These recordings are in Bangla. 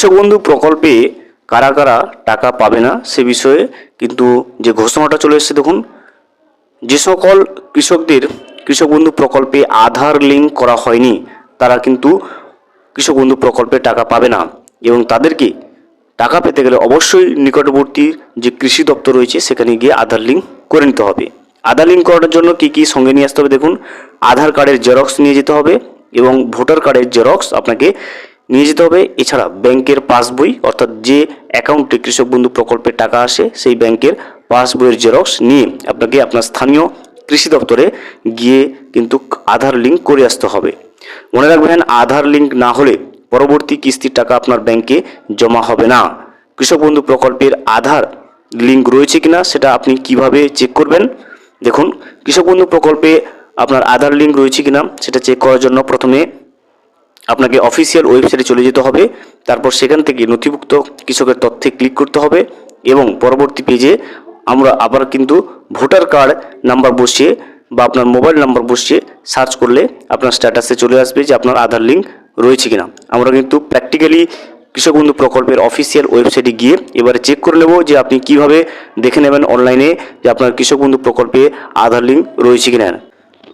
কৃষক বন্ধু প্রকল্পে কারা কারা টাকা পাবে না সে বিষয়ে কিন্তু যে ঘোষণাটা চলে এসেছে দেখুন। যে সকল কৃষকদের কৃষক বন্ধু প্রকল্পে আধার লিঙ্ক করা হয়নি তারা কিন্তু কৃষক বন্ধু প্রকল্পে টাকা পাবে না, এবং তাদেরকে টাকা পেতে গেলে অবশ্যই নিকটবর্তী যে কৃষি দপ্তর রয়েছে সেখানে গিয়ে আধার লিঙ্ক করে নিতে হবে। আধার লিঙ্ক করার জন্য কী কী সঙ্গে নিয়ে আসতে হবে দেখুন। আধার কার্ডের জেরক্স নিয়ে যেতে হবে এবং ভোটার কার্ডের জেরক্স আপনাকে নিয়ে যেতে হবে। এছাড়া ব্যাংকের পাসবই, অর্থাৎ যে অ্যাকাউন্টে কৃষক বন্ধু প্রকল্পের টাকা আসে সেই ব্যাংকের পাসবইয়ের জেরক্স নিয়ে আপনাকে আপনার স্থানীয় কৃষি দপ্তরে গিয়ে কিন্তু আধার লিঙ্ক করে আসতে হবে। মনে রাখবেন, আধার লিঙ্ক না হলে পরবর্তী কিস্তির টাকা আপনার ব্যাংকে জমা হবে না। কৃষক বন্ধু প্রকল্পের আধার লিঙ্ক রয়েছে কিনা সেটা আপনি কিভাবে চেক করবেন দেখুন। কৃষক বন্ধু প্রকল্পে আপনার আধার লিঙ্ক রয়েছে কিনা সেটা চেক করার জন্য প্রথমে আপনাকে অফিসিয়াল ওয়েবসাইটে চলে যেতে হবে। তারপর সেখান থেকে নথিভুক্ত কৃষকের তথ্যে ক্লিক করতে হবে এবং পরবর্তী পেজে আমরা আবার কিন্তু ভোটার কার্ড নাম্বার বসিয়ে বা আপনার মোবাইল নাম্বার বসিয়ে সার্চ করলে আপনার স্ট্যাটাসে চলে আসবে যে আপনার আধার লিঙ্ক রয়েছে কিনা। আমরা কিন্তু প্র্যাকটিক্যালি কৃষক বন্ধু প্রকল্পের অফিসিয়াল ওয়েবসাইটে গিয়ে এবারে চেক করে নেব যে আপনি কিভাবে দেখে নেবেন অনলাইনে যে আপনার কৃষক বন্ধু প্রকল্পে আধার লিঙ্ক রয়েছে কিনা।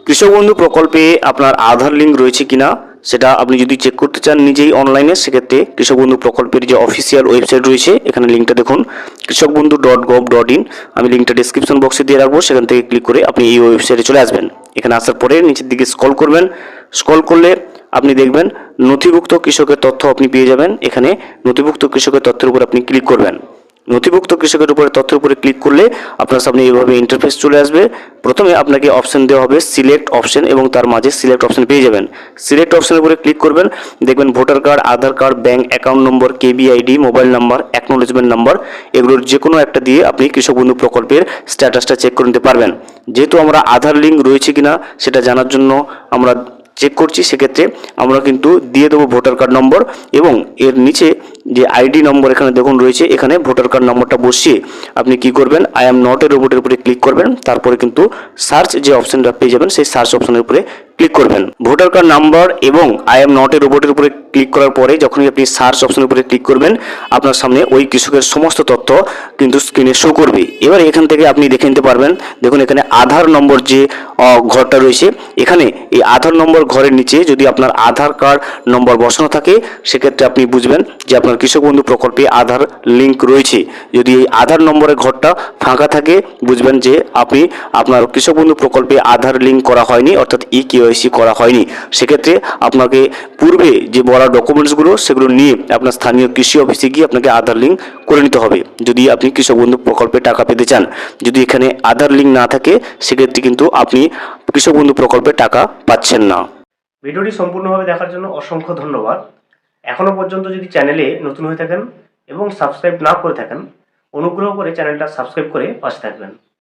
কৃষক বন্ধু প্রকল্পে আপনার আধার লিঙ্ক রয়েছে কিনা সেটা আপনি যদি চেক করতে চান নিজেই অনলাইনে, সেক্ষেত্রে কৃষক বন্ধু প্রকল্পের যে অফিসিয়াল ওয়েবসাইট রয়েছে এখানে লিঙ্কটা দেখুন, কৃষকবন্ধু.gov.in। আমি লিঙ্কটা ডিসক্রিপশন বক্সে দিয়ে রাখবো, সেখান থেকে ক্লিক করে আপনি এই ওয়েবসাইটে চলে আসবেন। এখানে আসার পরে নিচের দিকে স্ক্রল করবেন। স্ক্রল করলে আপনি দেখবেন নথিভুক্ত কৃষকের তথ্য আপনি পেয়ে যাবেন। এখানে নথিভুক্ত কৃষকের তথ্যের উপর আপনি ক্লিক করবেন। নথিভুক্ত কৃষকের উপরে তথ্যের উপরে ক্লিক করলে আপনার সামনে এইভাবে ইন্টারফেস চলে আসবে। প্রথমে আপনাকে অপশন দেওয়া হবে সিলেক্ট অপশন, এবং তার মাঝে সিলেক্ট অপশন পেয়ে যাবেন। সিলেক্ট অপশনের উপরে ক্লিক করবেন, দেখবেন voter card, Aadhaar card, bank account number, কেবিআইডি, মোবাইল নাম্বার, অ্যাকনোলেজমেন্ট নাম্বার, এগুলোর যে কোনো একটা দিয়ে আপনি কৃষক বন্ধু প্রকল্পের স্ট্যাটাসটা চেক করে নিতে পারবেন। যেহেতু আমরা আধার লিঙ্ক রয়েছে কিনা সেটা জানার জন্য আমরা চেক করছি, সেক্ষেত্রে আমরা কিন্তু দিয়ে দেবো ভোটার কার্ড নম্বর, এবং এর নিচে যে আইডি নম্বর এখানে দেখুন রয়েছে, এখানে ভোটার কার্ড নম্বরটা বসিয়ে আপনি কি করবেন, আই এম নট এ রোবটের উপরে ক্লিক করবেন। তারপরে কিন্তু সার্চ যে অপশনটা পেয়ে যাবেন সেই সার্চ অপশনের উপরে ক্লিক করবেন। ভোটার কার্ড নাম্বার এবং আই এম নট এ রোবটের উপরে ক্লিক করার পরে যখনই আপনি সার্চ অপশনের উপরে ক্লিক করবেন আপনার সামনে ওই কৃষকের সমস্ত তথ্য কিন্তু স্ক্রিনে শো করবে। এবার এখান থেকে আপনি দেখে নিতে পারবেন, দেখুন এখানে আধার নম্বর যে ঘরটা রয়েছে, এখানে এই আধার নম্বর ঘরের নিচে যদি আপনার আধার কার্ড নম্বর বসানো থাকে সেক্ষেত্রে আপনি বুঝবেন যে আপনার কৃষক বন্ধু প্রকল্পে আধার লিঙ্ক রয়েছে। যদি এই আধার নম্বরের ঘরটা ফাঁকা থাকে বুঝবেন যে আপনি আপনার কৃষক বন্ধু প্রকল্পে আধার লিঙ্ক করা হয়নি, অর্থাৎ কেওয়াইসি করা হয়নি। সেক্ষেত্রে আপনাকে পূর্বে যে বলা ডকুমেন্টসগুলো সেগুলো নিয়ে আপনার স্থানীয় কৃষি অফিসে গিয়ে আপনাকে আধার লিঙ্ক করে নিতে হবে যদি আপনি কৃষক বন্ধু প্রকল্পে টাকা পেতে চান। যদি এখানে আধার লিঙ্ক না থাকে সেক্ষেত্রে কিন্তু আপনি কৃষক বন্ধু প্রকল্পে টাকা পাচ্ছেন না। ভিডিওটি সম্পূর্ণভাবে দেখার জন্য অসংখ্য ধন্যবাদ। এখনও পর্যন্ত যদি চ্যানেলে নতুন হয়ে থাকেন এবং সাবস্ক্রাইব না করে থাকেন অনুগ্রহ করে চ্যানেলটা সাবস্ক্রাইব করে পাশে থাকবেন।